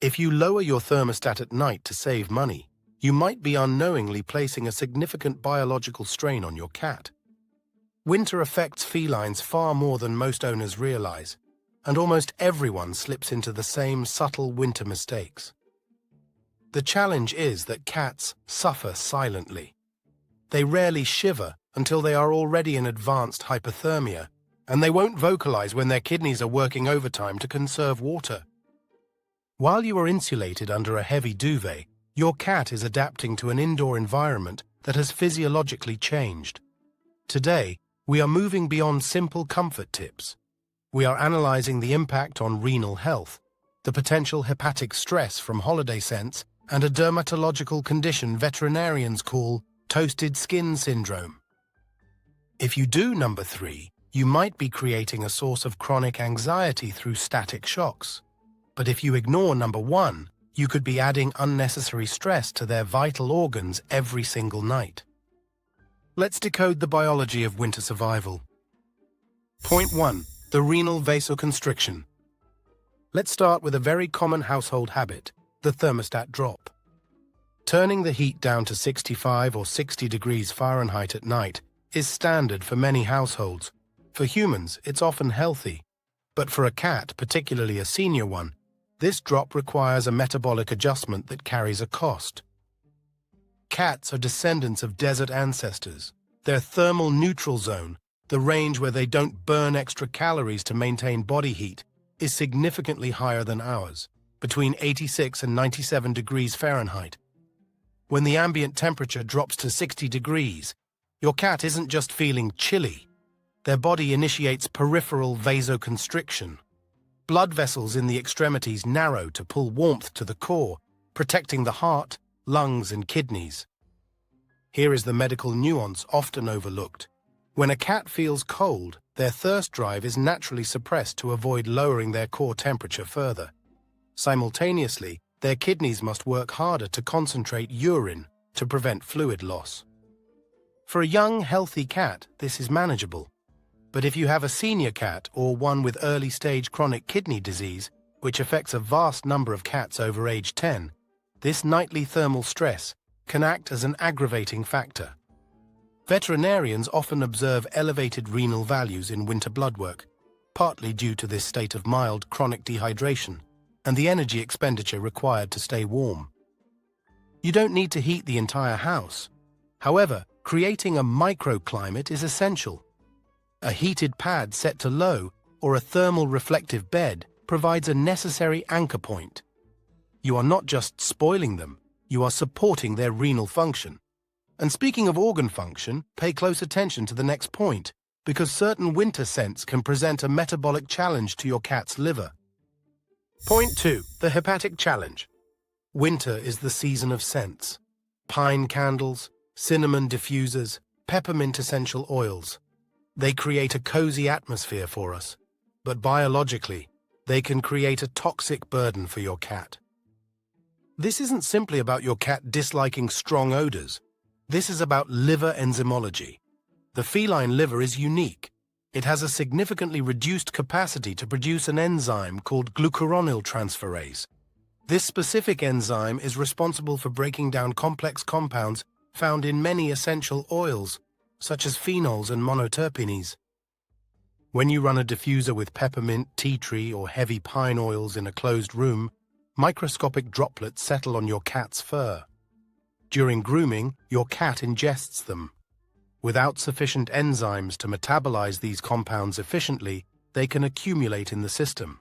If you lower your thermostat at night to save money, you might be unknowingly placing a significant biological strain on your cat. Winter affects felines far more than most owners realize, and almost everyone slips into the same subtle winter mistakes. The challenge is that cats suffer silently. They rarely shiver until they are already in advanced hypothermia, and they won't vocalize when their kidneys are working overtime to conserve water. While you are insulated under a heavy duvet, your cat is adapting to an indoor environment that has physiologically changed. Today, we are moving beyond simple comfort tips. We are analyzing the impact on renal health, the potential hepatic stress from holiday scents, and a dermatological condition veterinarians call toasted skin syndrome. If you do number 3, you might be creating a source of chronic anxiety through static shocks. But if you ignore number 1, you could be adding unnecessary stress to their vital organs every single night. Let's decode the biology of winter survival. Point 1. The renal vasoconstriction. Let's start with a very common household habit, the thermostat drop. Turning the heat down to 65 or 60 degrees Fahrenheit at night is standard for many households. For humans, it's often healthy. But for a cat, particularly a senior one, this drop requires a metabolic adjustment that carries a cost. Cats are descendants of desert ancestors. Their thermal neutral zone, the range where they don't burn extra calories to maintain body heat, is significantly higher than ours, between 86 and 97 degrees Fahrenheit. When the ambient temperature drops to 60 degrees, your cat isn't just feeling chilly. Their body initiates peripheral vasoconstriction. Blood vessels in the extremities narrow to pull warmth to the core, protecting the heart, lungs, and kidneys. Here is the medical nuance often overlooked. When a cat feels cold, their thirst drive is naturally suppressed to avoid lowering their core temperature further. Simultaneously, their kidneys must work harder to concentrate urine to prevent fluid loss. For a young, healthy cat, this is manageable. But if you have a senior cat or one with early-stage chronic kidney disease, which affects a vast number of cats over age 10, this nightly thermal stress can act as an aggravating factor. Veterinarians often observe elevated renal values in winter blood work, partly due to this state of mild chronic dehydration and the energy expenditure required to stay warm. You don't need to heat the entire house. However, creating a microclimate is essential. A heated pad set to low or a thermal reflective bed provides a necessary anchor point. You are not just spoiling them, you are supporting their renal function. And speaking of organ function, pay close attention to the next point, because certain winter scents can present a metabolic challenge to your cat's liver. Point 2. The hepatic challenge. Winter is the season of scents. Pine candles, cinnamon diffusers, peppermint essential oils. They create a cozy atmosphere for us, but biologically, they can create a toxic burden for your cat. This isn't simply about your cat disliking strong odors. This is about liver enzymology. The feline liver is unique. It has a significantly reduced capacity to produce an enzyme called glucuronil transferase. This specific enzyme is responsible for breaking down complex compounds found in many essential oils, such as phenols and monoterpenes. When you run a diffuser with peppermint, tea tree, or heavy pine oils in a closed room, microscopic droplets settle on your cat's fur. During grooming, your cat ingests them. Without sufficient enzymes to metabolize these compounds efficiently, they can accumulate in the system.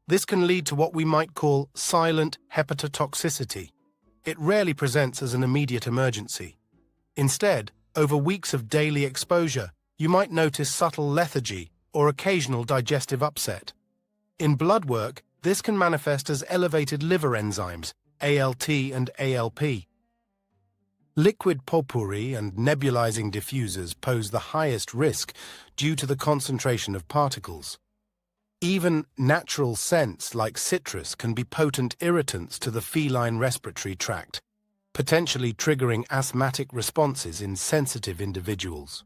This can lead to what we might call silent hepatotoxicity. It rarely presents as an immediate emergency. Instead, over weeks of daily exposure, you might notice subtle lethargy or occasional digestive upset. In blood work, this can manifest as elevated liver enzymes, ALT and ALP. Liquid potpourri and nebulizing diffusers pose the highest risk due to the concentration of particles. Even natural scents like citrus can be potent irritants to the feline respiratory tract, potentially triggering asthmatic responses in sensitive individuals.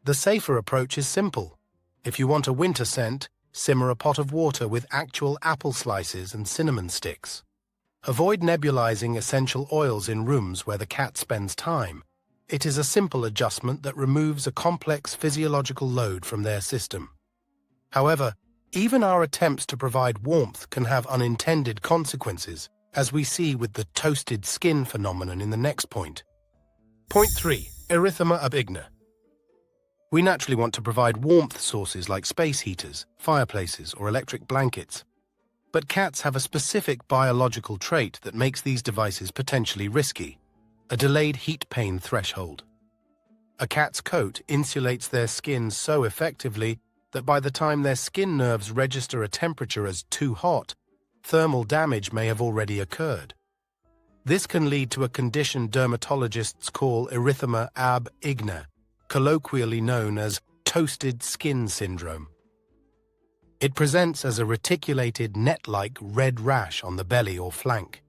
The safer approach is simple. If you want a winter scent, simmer a pot of water with actual apple slices and cinnamon sticks. Avoid nebulizing essential oils in rooms where the cat spends time. It is a simple adjustment that removes a complex physiological load from their system. However, even our attempts to provide warmth can have unintended consequences, as we see with the toasted skin phenomenon in the next point. Point 3. Erythema ab igna. We naturally want to provide warmth sources like space heaters, fireplaces, or electric blankets. But cats have a specific biological trait that makes these devices potentially risky: a delayed heat pain threshold. A cat's coat insulates their skin so effectively that by the time their skin nerves register a temperature as too hot, thermal damage may have already occurred. This can lead to a condition dermatologists call erythema ab igna, colloquially known as toasted skin syndrome. It presents as a reticulated net-like red rash on the belly or flank.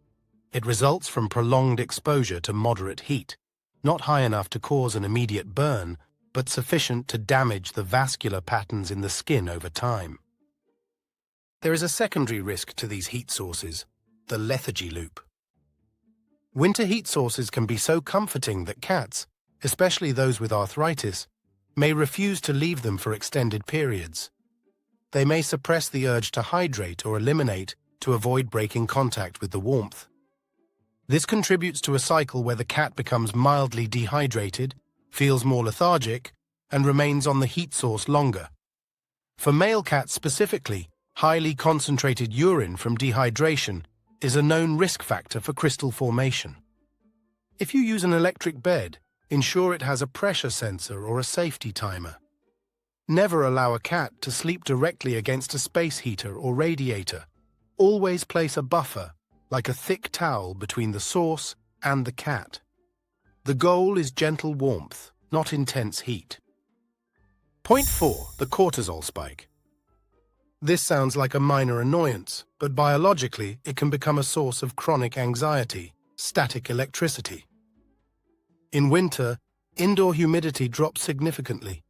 It results from prolonged exposure to moderate heat, not high enough to cause an immediate burn, but sufficient to damage the vascular patterns in the skin over time. There is a secondary risk to these heat sources: the lethargy loop. Winter heat sources can be so comforting that cats, especially those with arthritis, may refuse to leave them for extended periods. They may suppress the urge to hydrate or eliminate to avoid breaking contact with the warmth. This contributes to a cycle where the cat becomes mildly dehydrated, feels more lethargic, and remains on the heat source longer. For male cats specifically, highly concentrated urine from dehydration is a known risk factor for crystal formation. If you use an electric bed, ensure it has a pressure sensor or a safety timer. Never allow a cat to sleep directly against a space heater or radiator. Always place a buffer, like a thick towel, between the source and the cat. The goal is gentle warmth, not intense heat. Point 4. The cortisol spike. This sounds like a minor annoyance, but biologically it can become a source of chronic anxiety, static electricity. In winter, indoor humidity drops significantly.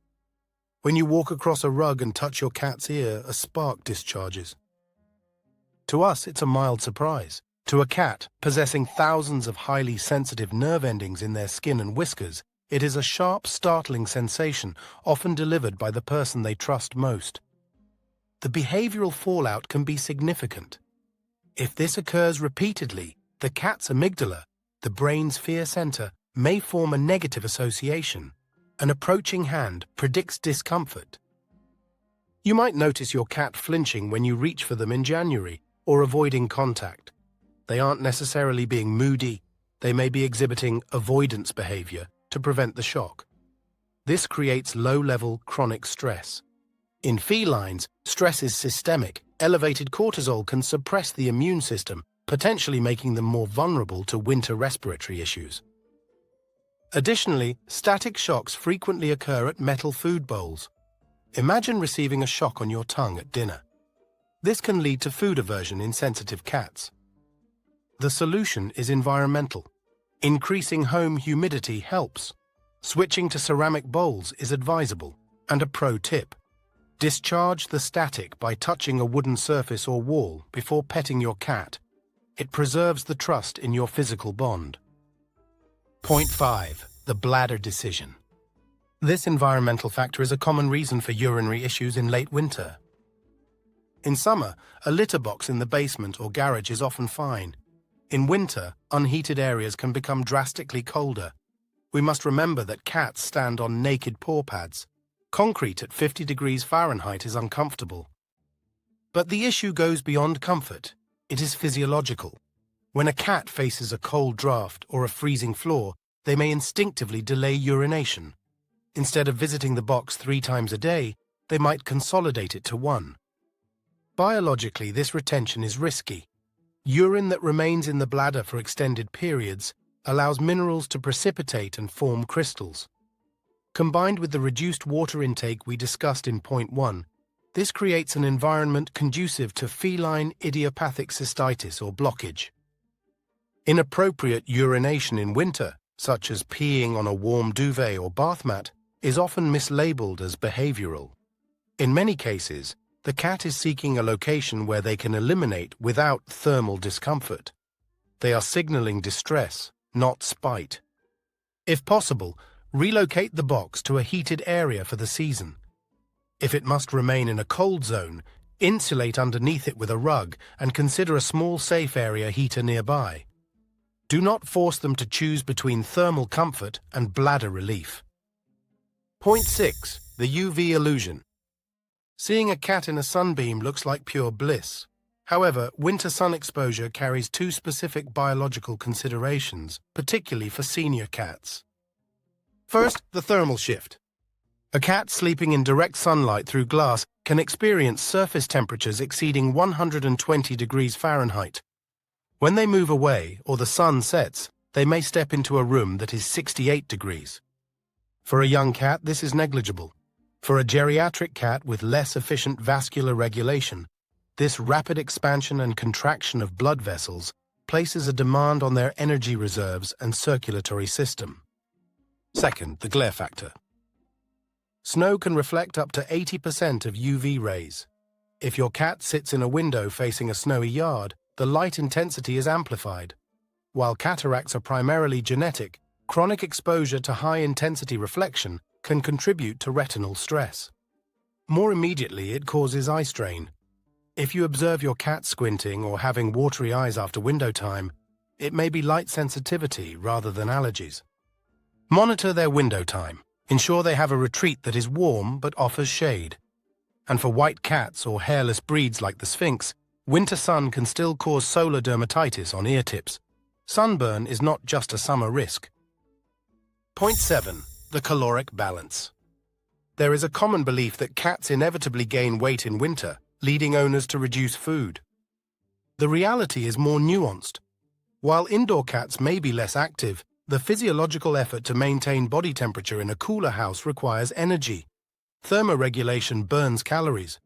When you walk across a rug and touch your cat's ear, a spark discharges. To us, it's a mild surprise. To a cat, possessing thousands of highly sensitive nerve endings in their skin and whiskers, it is a sharp, startling sensation, often delivered by the person they trust most. The behavioral fallout can be significant. If this occurs repeatedly, the cat's amygdala, the brain's fear center, may form a negative association. An approaching hand predicts discomfort. You might notice your cat flinching when you reach for them in January, or avoiding contact. They aren't necessarily being moody. They may be exhibiting avoidance behavior to prevent the shock. This creates low-level chronic stress. In felines, stress is systemic. Elevated cortisol can suppress the immune system, potentially making them more vulnerable to winter respiratory issues. Additionally, static shocks frequently occur at metal food bowls. Imagine receiving a shock on your tongue at dinner. This can lead to food aversion in sensitive cats. The solution is environmental. Increasing home humidity helps. Switching to ceramic bowls is advisable. And a pro tip: discharge the static by touching a wooden surface or wall before petting your cat. It preserves the trust in your physical bond. Point 5. The bladder decision. This environmental factor is a common reason for urinary issues in late winter. In summer, a litter box in the basement or garage is often fine. In winter, unheated areas can become drastically colder. We must remember that cats stand on naked paw pads. Concrete at 50 degrees Fahrenheit is uncomfortable. But the issue goes beyond comfort. It is physiological. When a cat faces a cold draft or a freezing floor, they may instinctively delay urination. Instead of visiting the box 3 times a day, they might consolidate it to 1. Biologically, this retention is risky. Urine that remains in the bladder for extended periods allows minerals to precipitate and form crystals. Combined with the reduced water intake we discussed in point 1, this creates an environment conducive to feline idiopathic cystitis or blockage. Inappropriate urination in winter, such as peeing on a warm duvet or bath mat, is often mislabeled as behavioral. In many cases, the cat is seeking a location where they can eliminate without thermal discomfort. They are signaling distress, not spite. If possible, relocate the box to a heated area for the season. If it must remain in a cold zone, insulate underneath it with a rug and consider a small safe area heater nearby. Do not force them to choose between thermal comfort and bladder relief. Point 6. The UV illusion. Seeing a cat in a sunbeam looks like pure bliss. However, winter sun exposure carries two specific biological considerations, particularly for senior cats. First, the thermal shift. A cat sleeping in direct sunlight through glass can experience surface temperatures exceeding 120 degrees Fahrenheit. When they move away or the sun sets, they may step into a room that is 68 degrees. For a young cat, this is negligible. For a geriatric cat with less efficient vascular regulation, this rapid expansion and contraction of blood vessels places a demand on their energy reserves and circulatory system. Second, the glare factor. Snow can reflect up to 80% of UV rays. If your cat sits in a window facing a snowy yard, the light intensity is amplified. While cataracts are primarily genetic, chronic exposure to high-intensity reflection can contribute to retinal stress. More immediately, it causes eye strain. If you observe your cat squinting or having watery eyes after window time, it may be light sensitivity rather than allergies. Monitor their window time. Ensure they have a retreat that is warm but offers shade. And for white cats or hairless breeds like the Sphinx, winter sun can still cause solar dermatitis on ear tips. Sunburn is not just a summer risk. Point 7. The caloric balance. There is a common belief that cats inevitably gain weight in winter, leading owners to reduce food. The reality is more nuanced. While indoor cats may be less active, the physiological effort to maintain body temperature in a cooler house requires energy. Thermoregulation burns calories.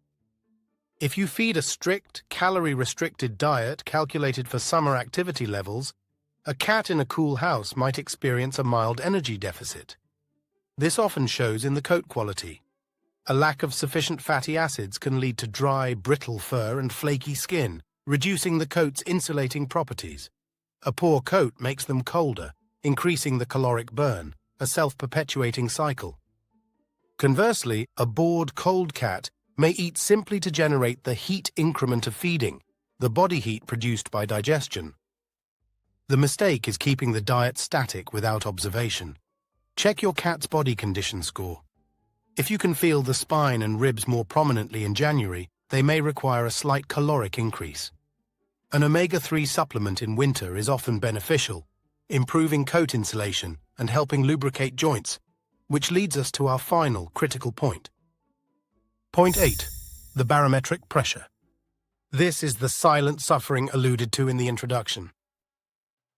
If you feed a strict, calorie-restricted diet calculated for summer activity levels, a cat in a cool house might experience a mild energy deficit. This often shows in the coat quality. A lack of sufficient fatty acids can lead to dry, brittle fur and flaky skin, reducing the coat's insulating properties. A poor coat makes them colder, increasing the caloric burn, a self-perpetuating cycle. Conversely, a bored, cold cat may eat simply to generate the heat increment of feeding, the body heat produced by digestion. The mistake is keeping the diet static without observation. Check your cat's body condition score. If you can feel the spine and ribs more prominently in January, they may require a slight caloric increase. An omega-3 supplement in winter is often beneficial, improving coat insulation and helping lubricate joints, which leads us to our final critical point. Point 8. The barometric pressure. This is the silent suffering alluded to in the introduction.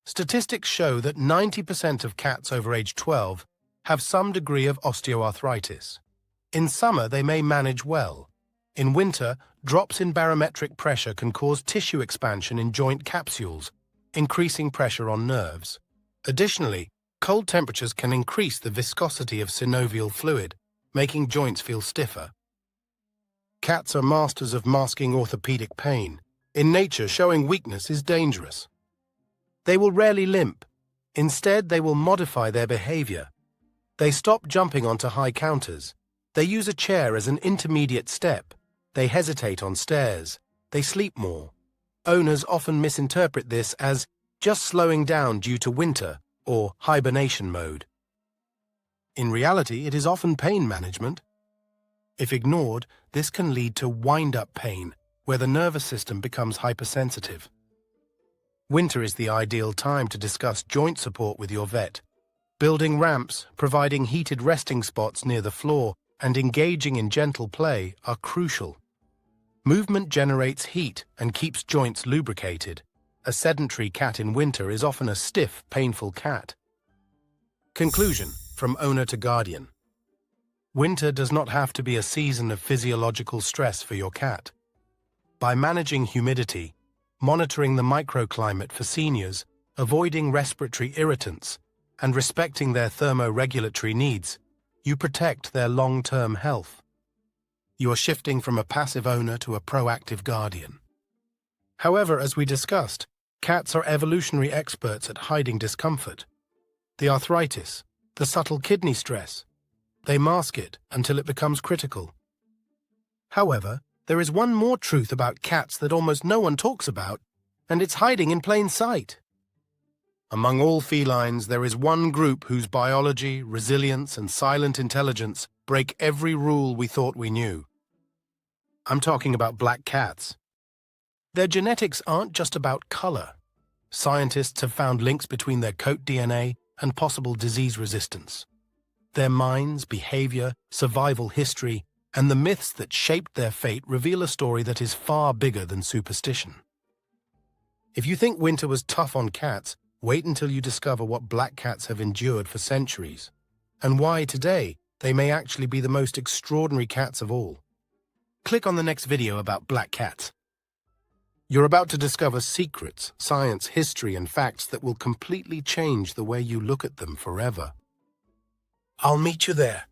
Statistics show that 90% of cats over age 12 have some degree of osteoarthritis. In summer, they may manage well. In winter, drops in barometric pressure can cause tissue expansion in joint capsules, increasing pressure on nerves. Additionally, cold temperatures can increase the viscosity of synovial fluid, making joints feel stiffer. Cats are masters of masking orthopedic pain. In nature, showing weakness is dangerous. They will rarely limp. Instead, they will modify their behavior. They stop jumping onto high counters. They use a chair as an intermediate step. They hesitate on stairs. They sleep more. Owners often misinterpret this as just slowing down due to winter or hibernation mode. In reality, it is often pain management. If ignored, this can lead to wind-up pain, where the nervous system becomes hypersensitive. Winter is the ideal time to discuss joint support with your vet. Building ramps, providing heated resting spots near the floor, and engaging in gentle play are crucial. Movement generates heat and keeps joints lubricated. A sedentary cat in winter is often a stiff, painful cat. Conclusion, from owner to guardian. Winter does not have to be a season of physiological stress for your cat. By managing humidity, monitoring the microclimate for seniors, avoiding respiratory irritants, and respecting their thermoregulatory needs, you protect their long-term health. You are shifting from a passive owner to a proactive guardian. However, as we discussed, cats are evolutionary experts at hiding discomfort. The arthritis, the subtle kidney stress, they mask it until it becomes critical. However, there is one more truth about cats that almost no one talks about, and it's hiding in plain sight. Among all felines, there is one group whose biology, resilience, and silent intelligence break every rule we thought we knew. I'm talking about black cats. Their genetics aren't just about color. Scientists have found links between their coat DNA and possible disease resistance. Their minds, behavior, survival history, and the myths that shaped their fate reveal a story that is far bigger than superstition. If you think winter was tough on cats, wait until you discover what black cats have endured for centuries, and why today they may actually be the most extraordinary cats of all. Click on the next video about black cats. You're about to discover secrets, science, history, and facts that will completely change the way you look at them forever. I'll meet you there.